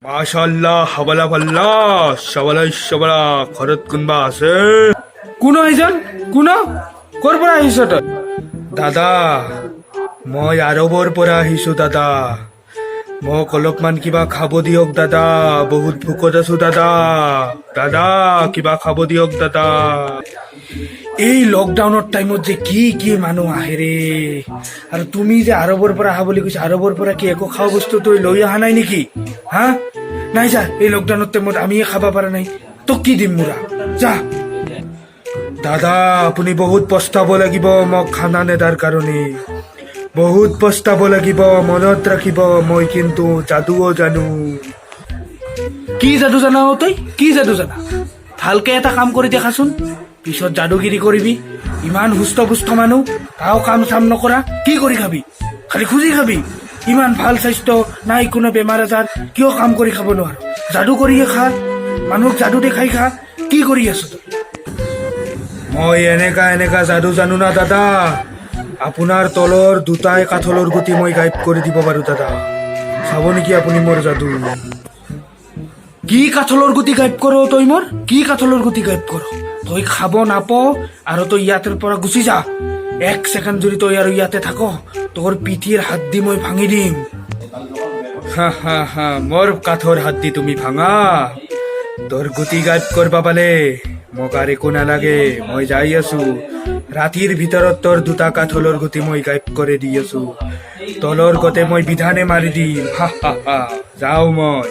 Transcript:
মাশাআল্লাহ হাবালা পাল্লা সবালা ঘৰত কোনোবা আছে? কোন আহিছন? কোন? ক'ৰ পৰা আহিছ তই? দাদা মই আৰৱৰ পৰা আহিছো দাদা। মোক অলপমান কিবা খাব দিয়ক দাদা, বহুত ভোকত আছো দাদা। দাদা কিবা খাব দিয়ক দাদা। এই লকডাউনৰ টাইমত যে কি মানুহ আহে ৰে। আৰু তুমি যে আৰৱৰ পৰা আহা বুলি কৈছা, আৰৱৰ পৰা কি একো খোৱা বস্তু তই লৈ অহা নাই নেকি? হা নাই যা, এই লকডাউনৰ টাইমত আমিয়ে খাব পৰা নাই, তোক কি দিম মুৰা, যা। দাদা আপুনি বহুত পস্তাব লাগিব মোক খানা নেদাৰ কাৰণে, বহুত পস্তাব লাগিব। মনত ৰাখিব মই কিন্তু যাদুও জানো। কি যাদু জানা অ তই? কি যাদু জানা? ভালকে এটা কাম কৰি দেখাচোন, পিছত যাদুগিৰি কৰিবি। ইমান সুস্থ পুস্থ মানুহ, তাও কাম চাম নকৰা, কি কৰি খাবি? খালি খুজি খাবি। ইমান ভাল স্বাস্থ্য, নাই কোনো বেমাৰ আজাৰ, কিয় কাম কৰি খাব নোৱাৰ? যাদু কৰিয়ে খা, মানুহক যাদু দেখাই খা। কি কৰি আছ তই? মই এনেকা যাদু জানো না দাদা। আপোনাৰ তলৰ দুটাই কাঠলৰ গুটি মই গাইব কৰি দিব পাৰো দাদা। চাব নেকি আপুনি মোৰ যাদু? কি কাঠলৰ গুটি গাইব কৰ তই মোৰ? কি কাঠলৰ গুটি গাইব কৰ? তই খাব নাপাও আৰু তই ইয়াতে পৰা গুচি যা। এক ছেকেণ্ড যদি তই আৰু ইয়াতে থাক, তোৰ পিঠিৰ হাড্ডি মই ভাঙি দিম। হা মোৰ কাঠৰ হাড্ডি তুমি ভাঙা? তোৰ গুটি গাইব কৰবা পালে মোক আৰু একো নালাগে, মই যাই আছো। ৰাতিৰ ভিতৰত তোৰ দুটা কাঠলৰ গুটি মই গাইব কৰি দি আছো। তলৰ গতে মই বিধানে মাৰি দিম। হা যাও মই।